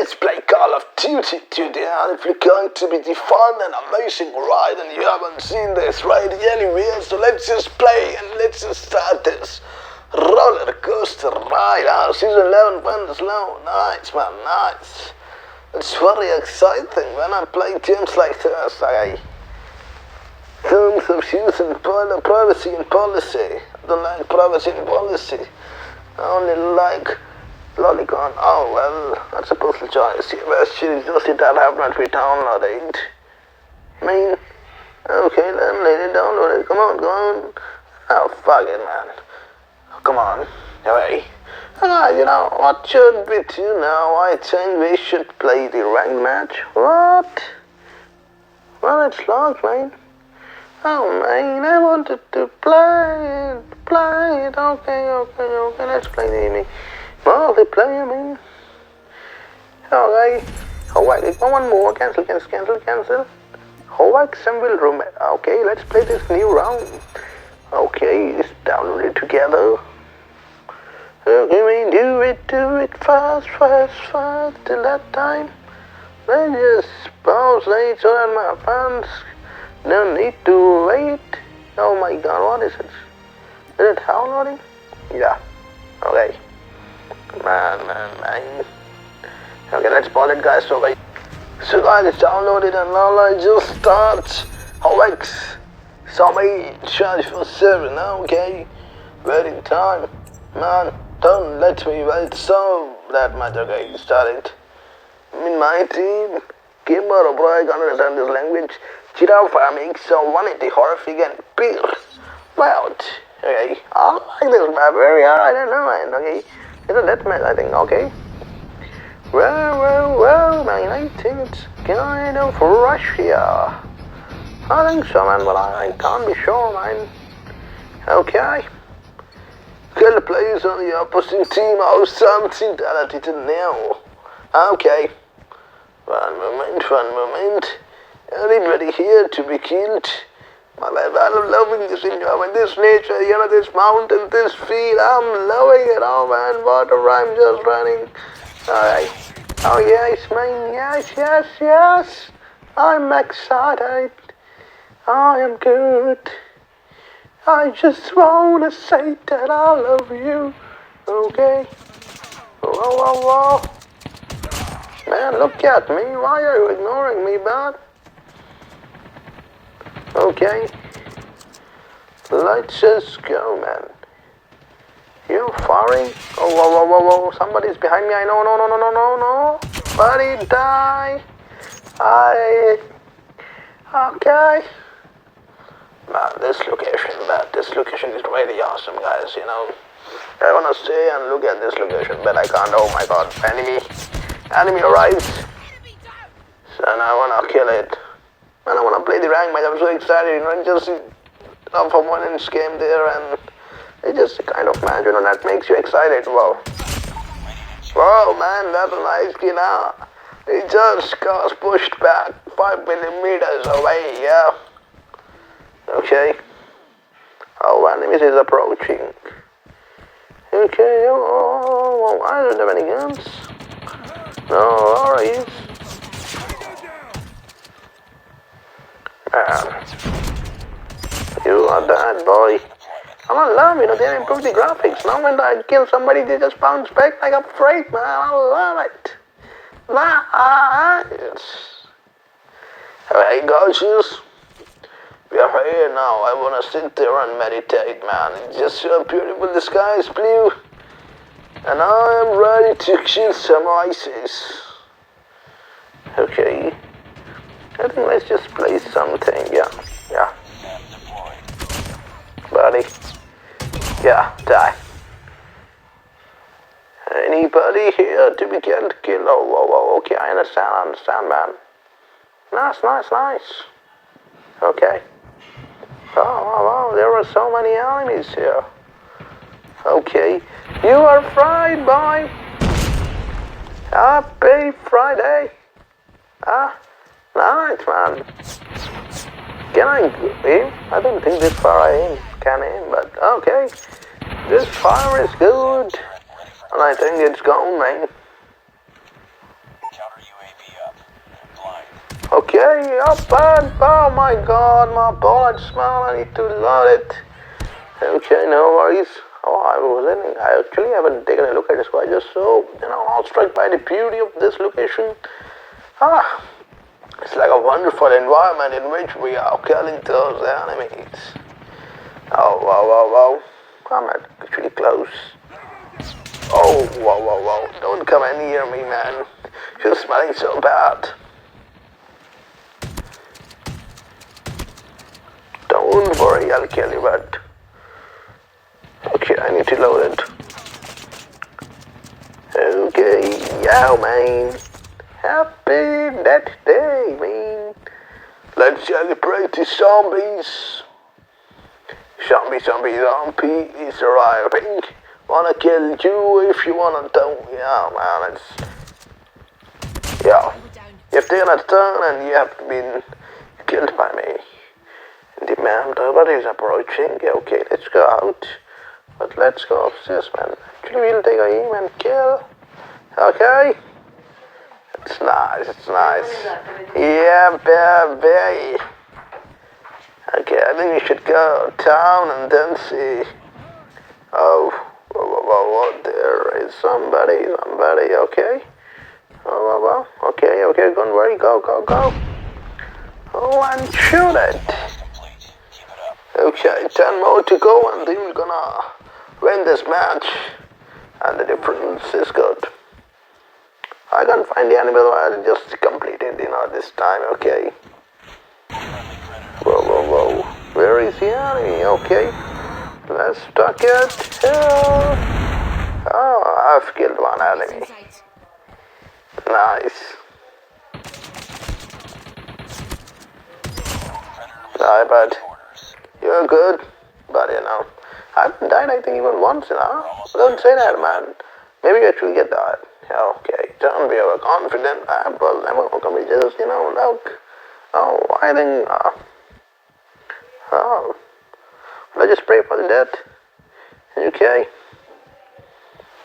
Let's play Call of Duty today, and if you're going to be the fun and amazing ride and you haven't seen this ride anywhere, so let's just play and let's just start this roller coaster ride. Season 11 went slow. Nice, man, nice. It's very exciting when I play games like this. Terms of use and privacy and policy. I don't like privacy and policy. I only like Lolicon. Oh well, that's a personal choice. Best series just that have not been downloaded. Okay then, lady, download it. Come on. Oh fuck it, man. Oh, come on. Hey. You know what should we do now? I think we should play the rank match. What? Well, it's locked, man. Oh man, I wanted to play it. Okay, let's play the multiplayer, man. Okay. Hovac, one more. Cancel. Hovac, Sawmill room. Okay, let's play this new round. Okay, let's download it together. Okay, man, do it fast till that time. Let's just pause it so that my fans don't need to wait. Oh my god, what is it? Is it downloading? Yeah. Okay. Man. Okay, let's pause it, guys. So guys, it's downloaded and now I just start Hovac Sawmill 24/7. Okay, waiting time, man. Don't let me wait so that much. Okay, started. In my team, gamer or bro, I can't understand this language. Giraffe farming, so 180 horrific and beer. Loud. Okay, I like this map very hard. I don't know, man. Okay, it's a deathmatch, I think. Okay. Well, man, I think it's kind of rush here. I think so, man, but I can't be sure, man. Okay. Kill the players on the opposite team or something that I didn't know. Okay. One moment. Anybody here to be killed? My life, I'm loving this enjoyment, this nature, this mountain, this field. I'm loving it. Oh, man, water, I'm just running. Alright. Oh, yes, man. Yes. I'm excited. I am good. I just wanna say that I love you. Okay. Whoa. Man, look at me. Why are you ignoring me, bud? Okay. Let's just go, man. You firing? Oh, whoa. Somebody's behind me. I know. No. Buddy, die. Okay. Man, this location is really awesome, guys, I wanna stay and look at this location, but I can't. Oh my god, enemy arrives. So now I wanna kill it. And I wanna play the rank match. I'm so excited, just for one inch game there, and it's just a kind of match, that makes you excited. Whoa, man, that's a nice kill. It just got pushed back 5 millimeters away, yeah. Okay. Oh, enemies is approaching. Okay, I don't have any guns. No, alright. You are dead, boy. I love they improved the graphics. Now when I kill somebody, they just bounce back like a freight, man. I love it. Nice. Alright, guys. We are here now. I wanna sit there and meditate, man. It's just so beautiful. The sky is blue. And I am ready to kill some ISIS. Okay. I think let's just play something. Yeah. Buddy. Yeah, die. Anybody here to be killed? Oh, okay, I understand, man. Nice. Okay. Oh, there are so many enemies here. Okay. You are fried, boy. Happy Friday. Nice, man. Can I aim? I don't think this far I can aim, but okay. This fire is good. And I think it's gone, man. Okay, up and oh my god, my bullet smell, I need to load it. Okay, no worries. Oh, I actually haven't taken a look at this, but I just so, awestruck by the beauty of this location. It's like a wonderful environment in which we are killing those enemies. Oh, wow. I'm actually close. Oh, wow. Don't come in near me, man. You're smelling so bad. Don't worry, I'll kill you, but... Okay, I need to load it. Okay, yeah, man. Happy that day, man. Let's celebrate the zombies. Zombie is arriving. Wanna kill you if you wanna do. Yeah, man, yeah. You've taken a turn and you have been killed by me. The man, nobody is approaching. Okay, let's go out. But let's go upstairs, man. Actually, we'll take a aim and kill. Okay? It's nice. Yeah, baby. Okay, I think we should go down and then see. Oh, whoa, there is somebody, okay? Oh, okay, don't worry, go. Oh, and shoot it. Okay, 10 more to go and then we're gonna win this match. And the difference is good. I can't find the enemy, I'll just complete it, this time, okay? Whoa. Where is the enemy? Okay. Let's tuck it. Oh, I've killed one enemy. Nice. I bet you're good, but I haven't died, I think, even once, Don't say that, man. Maybe I should get that. Okay, don't be overconfident. Well, I'm gonna be just, look. Oh, I think, let's just pray for the dead. Okay.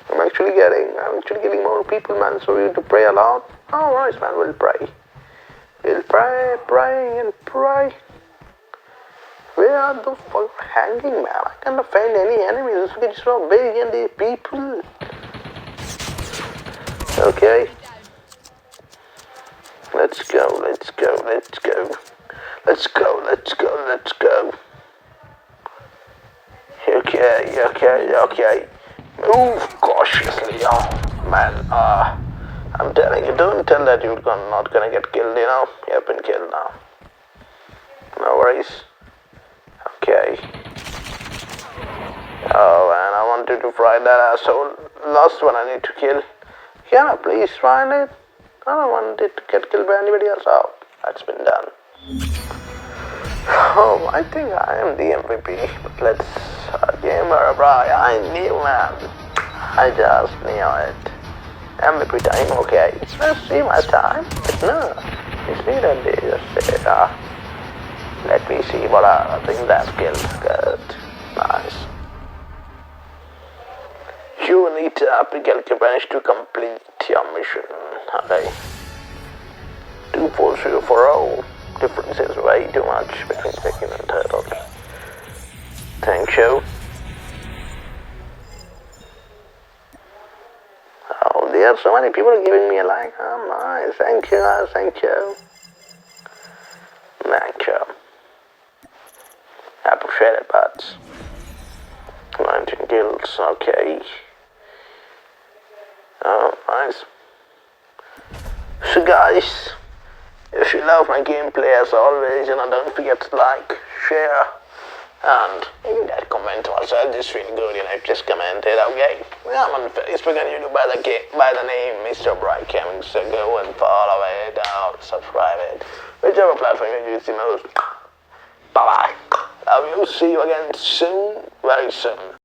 I'm actually getting more people, man, so we have to pray a lot. Alright, man, we'll pray. We'll pray. Where are the fuck hanging, man? I can't find any enemies. It's so big and the people. Okay. Let's go. Okay. Move cautiously. Oh, man. I'm telling you, don't tell that you're not gonna get killed, You have been killed now. No worries. Okay. Oh, and I wanted to fry that asshole. Last one I need to kill. Can I please find it? I don't want it to get killed by anybody else. Oh, that's been done. Oh, I think I am the MVP. But let's gamer, bro. I knew, man. I just knew it. MVP time, okay. Let's see my time. But no, it's neither they just said, let me see what I think that's killed. Good. Nice. You will need to Abigail Cabbage to complete your mission. Okay. 24040. Difference is way too much between second and third. Okay. Thank you. Oh, there are so many people giving me a like. Oh, nice. Thank you. Thank you. I appreciate it, but 19 kills, okay. Oh, nice. So guys, if you love my gameplay as always, don't forget to like, share, and leave that comment also. I just feel good, just comment it, okay? I'm on Facebook and YouTube by the name Mr. Bright Gaming, so go and follow it out, subscribe it, whichever platform you use the most. Bye bye. Love you. See you again soon, very soon.